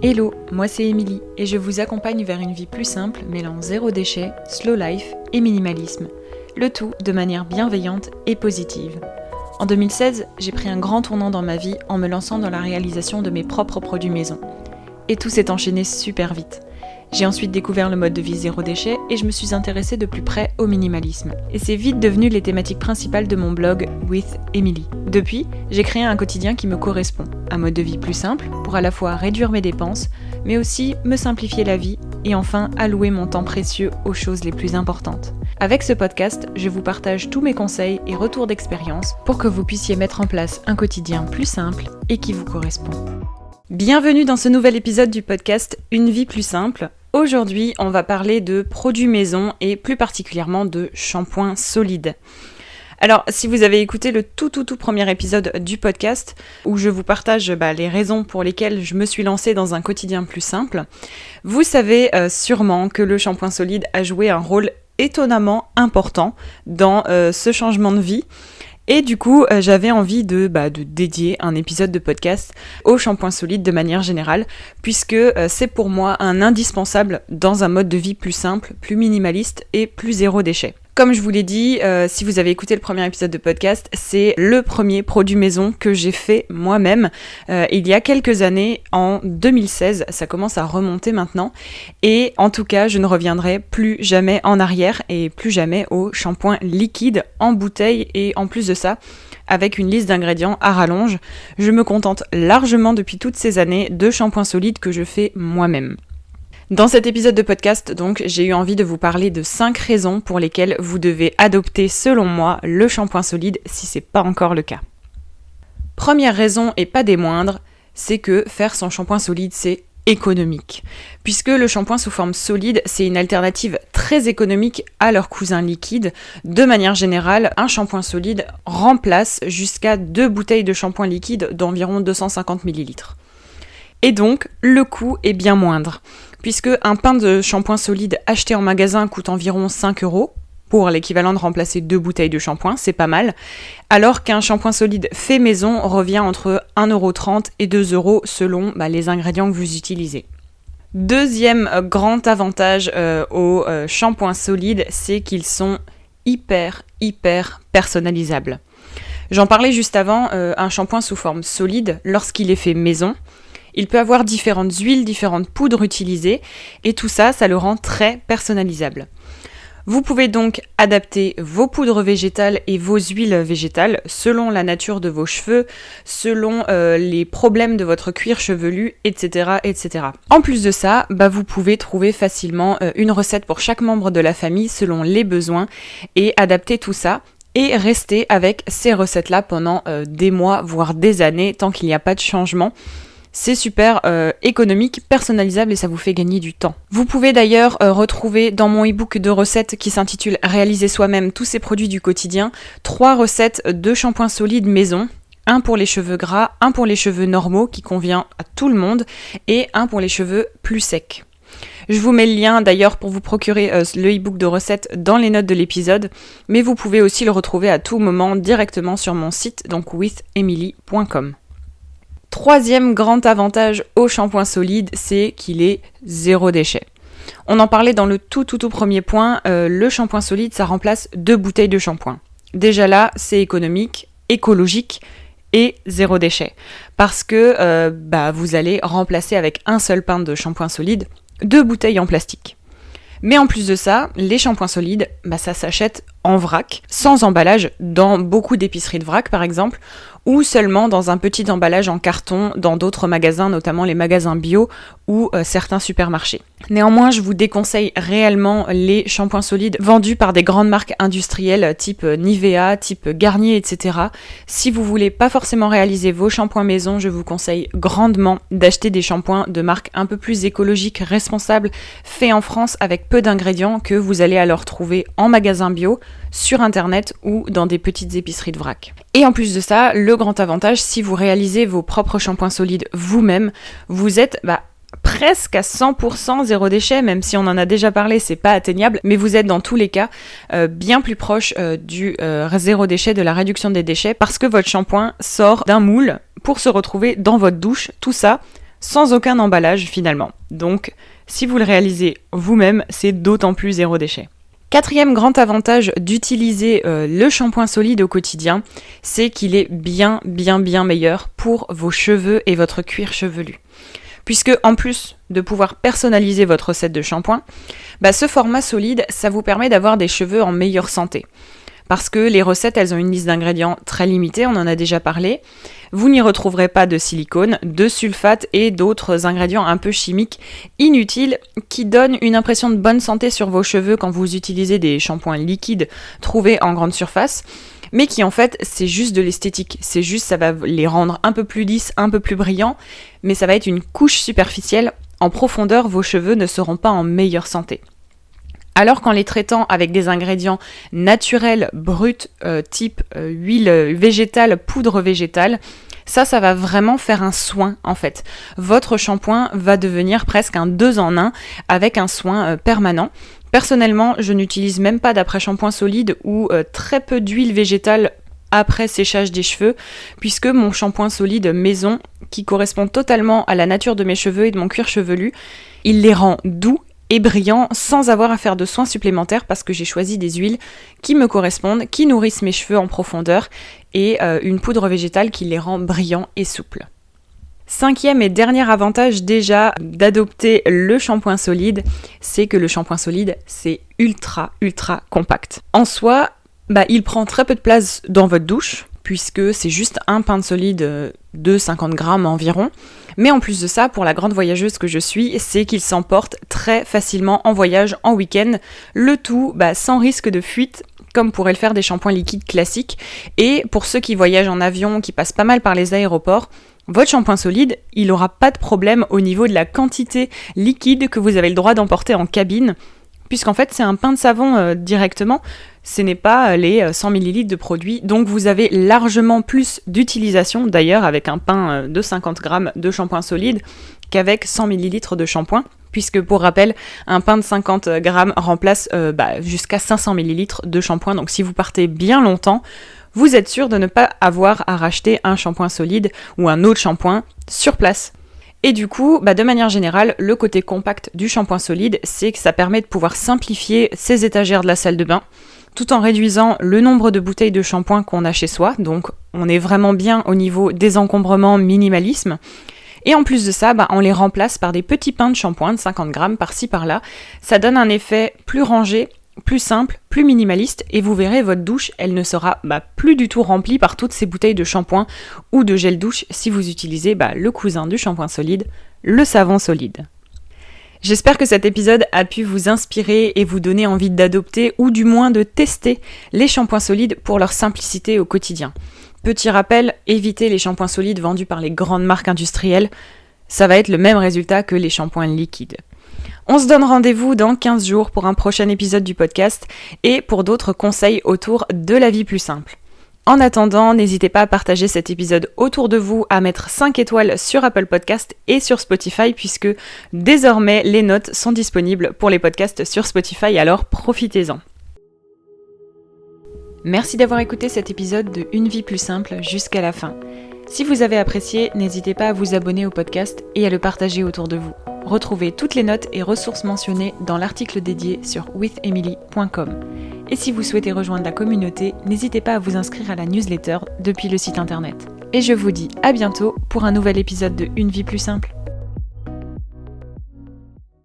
Hello, moi c'est Émilie et je vous accompagne vers une vie plus simple mêlant zéro déchet, slow life et minimalisme. Le tout de manière bienveillante et positive. En 2016, j'ai pris un grand tournant dans ma vie en me lançant dans la réalisation de mes propres produits maison. Et tout s'est enchaîné super vite. J'ai ensuite découvert le mode de vie zéro déchet et je me suis intéressée de plus près au minimalisme. Et c'est vite devenu les thématiques principales de mon blog With Emily. Depuis, j'ai créé un quotidien qui me correspond. Un mode de vie plus simple pour à la fois réduire mes dépenses, mais aussi me simplifier la vie et enfin allouer mon temps précieux aux choses les plus importantes. Avec ce podcast, je vous partage tous mes conseils et retours d'expérience pour que vous puissiez mettre en place un quotidien plus simple et qui vous correspond. Bienvenue dans ce nouvel épisode du podcast Une vie plus simple. Aujourd'hui, on va parler de produits maison et plus particulièrement de shampoing solide. Alors, si vous avez écouté le tout premier épisode du podcast, où je vous partage les raisons pour lesquelles je me suis lancée dans un quotidien plus simple, vous savez sûrement que le shampoing solide a joué un rôle étonnamment important dans ce changement de vie. Et du coup, j'avais envie de dédier un épisode de podcast au shampoing solide de manière générale, puisque c'est pour moi un indispensable dans un mode de vie plus simple, plus minimaliste et plus zéro déchet. Comme je vous l'ai dit, si vous avez écouté le premier épisode de podcast, c'est le premier produit maison que j'ai fait moi-même il y a quelques années, en 2016, ça commence à remonter maintenant, et en tout cas, je ne reviendrai plus jamais en arrière et plus jamais au shampoing liquide en bouteille, et en plus de ça, avec une liste d'ingrédients à rallonge, je me contente largement depuis toutes ces années de shampoing solide que je fais moi-même. Dans cet épisode de podcast, donc, j'ai eu envie de vous parler de 5 raisons pour lesquelles vous devez adopter, selon moi, le shampoing solide si c'est pas encore le cas. Première raison, et pas des moindres, c'est que faire son shampoing solide, c'est économique. Puisque le shampoing sous forme solide, c'est une alternative très économique à leur cousin liquide. De manière générale, un shampoing solide remplace jusqu'à 2 bouteilles de shampoing liquide d'environ 250 ml. Et donc, le coût est bien moindre, puisque un pain de shampoing solide acheté en magasin coûte environ 5 €, pour l'équivalent de remplacer 2 bouteilles de shampoing, c'est pas mal, alors qu'un shampoing solide fait maison revient entre 1,30 € et 2 € selon les ingrédients que vous utilisez. Deuxième grand avantage aux shampoings solides, c'est qu'ils sont hyper personnalisables. J'en parlais juste avant, un shampoing sous forme solide, lorsqu'il est fait maison, il peut avoir différentes huiles, différentes poudres utilisées, et tout ça, ça le rend très personnalisable. Vous pouvez donc adapter vos poudres végétales et vos huiles végétales selon la nature de vos cheveux, selon les problèmes de votre cuir chevelu, etc., etc. En plus de ça, vous pouvez trouver facilement une recette pour chaque membre de la famille selon les besoins et adapter tout ça. Et rester avec ces recettes-là pendant des mois, voire des années, tant qu'il n'y a pas de changement. C'est super économique, personnalisable et ça vous fait gagner du temps. Vous pouvez d'ailleurs retrouver dans mon e-book de recettes qui s'intitule « Réaliser soi-même tous ces produits du quotidien » 3 recettes de shampoing solide maison. Un pour les cheveux gras, un pour les cheveux normaux qui convient à tout le monde et un pour les cheveux plus secs. Je vous mets le lien d'ailleurs pour vous procurer le e-book de recettes dans les notes de l'épisode, mais vous pouvez aussi le retrouver à tout moment directement sur mon site, donc withemily.com. Troisième grand avantage au shampoing solide, c'est qu'il est zéro déchet. On en parlait dans le tout premier point, le shampoing solide, ça remplace 2 bouteilles de shampoing. Déjà là, c'est économique, écologique et zéro déchet. Parce que vous allez remplacer avec un seul pain de shampoing solide 2 bouteilles en plastique. Mais en plus de ça, les shampoings solides, ça s'achète en vrac, sans emballage, dans beaucoup d'épiceries de vrac par exemple, ou seulement dans un petit emballage en carton dans d'autres magasins, notamment les magasins bio ou certains supermarchés. Néanmoins, je vous déconseille réellement les shampoings solides vendus par des grandes marques industrielles type Nivea, type Garnier, etc. Si vous voulez pas forcément réaliser vos shampoings maison, je vous conseille grandement d'acheter des shampoings de marques un peu plus écologiques, responsables, faits en France avec peu d'ingrédients que vous allez alors trouver en magasin bio, sur internet ou dans des petites épiceries de vrac. Et en plus de ça, le grand avantage, si vous réalisez vos propres shampoings solides vous-même, vous êtes presque à 100% zéro déchet, même si on en a déjà parlé, c'est pas atteignable, mais vous êtes dans tous les cas bien plus proche du zéro déchet, de la réduction des déchets, parce que votre shampoing sort d'un moule pour se retrouver dans votre douche, tout ça sans aucun emballage finalement. Donc, si vous le réalisez vous-même, c'est d'autant plus zéro déchet. Quatrième grand avantage d'utiliser le shampoing solide au quotidien, c'est qu'il est bien meilleur pour vos cheveux et votre cuir chevelu. Puisque en plus de pouvoir personnaliser votre recette de shampoing, ce format solide, ça vous permet d'avoir des cheveux en meilleure santé. Parce que les recettes, elles ont une liste d'ingrédients très limitée, on en a déjà parlé. Vous n'y retrouverez pas de silicone, de sulfate et d'autres ingrédients un peu chimiques inutiles qui donnent une impression de bonne santé sur vos cheveux quand vous utilisez des shampoings liquides trouvés en grande surface, mais qui en fait, c'est juste de l'esthétique. C'est juste, ça va les rendre un peu plus lisses, un peu plus brillants, mais ça va être une couche superficielle. En profondeur, vos cheveux ne seront pas en meilleure santé. Alors qu'en les traitant avec des ingrédients naturels, bruts, type huile végétale, poudre végétale, ça va vraiment faire un soin en fait. Votre shampoing va devenir presque un 2 en 1 avec un soin permanent. Personnellement, je n'utilise même pas d'après-shampoing solide ou très peu d'huile végétale après séchage des cheveux, puisque mon shampoing solide maison, qui correspond totalement à la nature de mes cheveux et de mon cuir chevelu, il les rend doux et brillant sans avoir à faire de soins supplémentaires parce que j'ai choisi des huiles qui me correspondent, qui nourrissent mes cheveux en profondeur et une poudre végétale qui les rend brillants et souples. Cinquième et dernier avantage déjà d'adopter le shampoing solide, c'est que le shampoing solide c'est ultra compact. En soi, il prend très peu de place dans votre douche puisque c'est juste un pain de solide de 50 grammes environ. Mais en plus de ça, pour la grande voyageuse que je suis, c'est qu'il s'emporte très facilement en voyage, en week-end, le tout sans risque de fuite, comme pourraient le faire des shampoings liquides classiques. Et pour ceux qui voyagent en avion, qui passent pas mal par les aéroports, votre shampoing solide, il n'aura pas de problème au niveau de la quantité liquide que vous avez le droit d'emporter en cabine, puisqu'en fait c'est un pain de savon directement, ce n'est pas les 100 ml de produits, donc vous avez largement plus d'utilisation, d'ailleurs avec un pain de 50 grammes de shampoing solide, qu'avec 100 ml de shampoing, puisque pour rappel, un pain de 50 grammes remplace jusqu'à 500 ml de shampoing, donc si vous partez bien longtemps, vous êtes sûr de ne pas avoir à racheter un shampoing solide ou un autre shampoing sur place. Et du coup, de manière générale, le côté compact du shampoing solide, c'est que ça permet de pouvoir simplifier ses étagères de la salle de bain, tout en réduisant le nombre de bouteilles de shampoing qu'on a chez soi. Donc on est vraiment bien au niveau désencombrement, minimalisme. Et en plus de ça, on les remplace par des petits pains de shampoing de 50 grammes par-ci par-là. Ça donne un effet plus rangé, plus simple, plus minimaliste, et vous verrez, votre douche, elle ne sera plus du tout remplie par toutes ces bouteilles de shampoing ou de gel douche si vous utilisez le cousin du shampoing solide, le savon solide. J'espère que cet épisode a pu vous inspirer et vous donner envie d'adopter ou du moins de tester les shampoings solides pour leur simplicité au quotidien. Petit rappel, évitez les shampoings solides vendus par les grandes marques industrielles, ça va être le même résultat que les shampoings liquides. On se donne rendez-vous dans 15 jours pour un prochain épisode du podcast et pour d'autres conseils autour de la vie plus simple. En attendant, n'hésitez pas à partager cet épisode autour de vous, à mettre 5 étoiles sur Apple Podcast et sur Spotify puisque désormais les notes sont disponibles pour les podcasts sur Spotify, alors profitez-en. Merci d'avoir écouté cet épisode de Une vie plus simple jusqu'à la fin. Si vous avez apprécié, n'hésitez pas à vous abonner au podcast et à le partager autour de vous. Retrouvez toutes les notes et ressources mentionnées dans l'article dédié sur withemily.com. Et si vous souhaitez rejoindre la communauté, n'hésitez pas à vous inscrire à la newsletter depuis le site internet. Et je vous dis à bientôt pour un nouvel épisode de Une vie plus simple.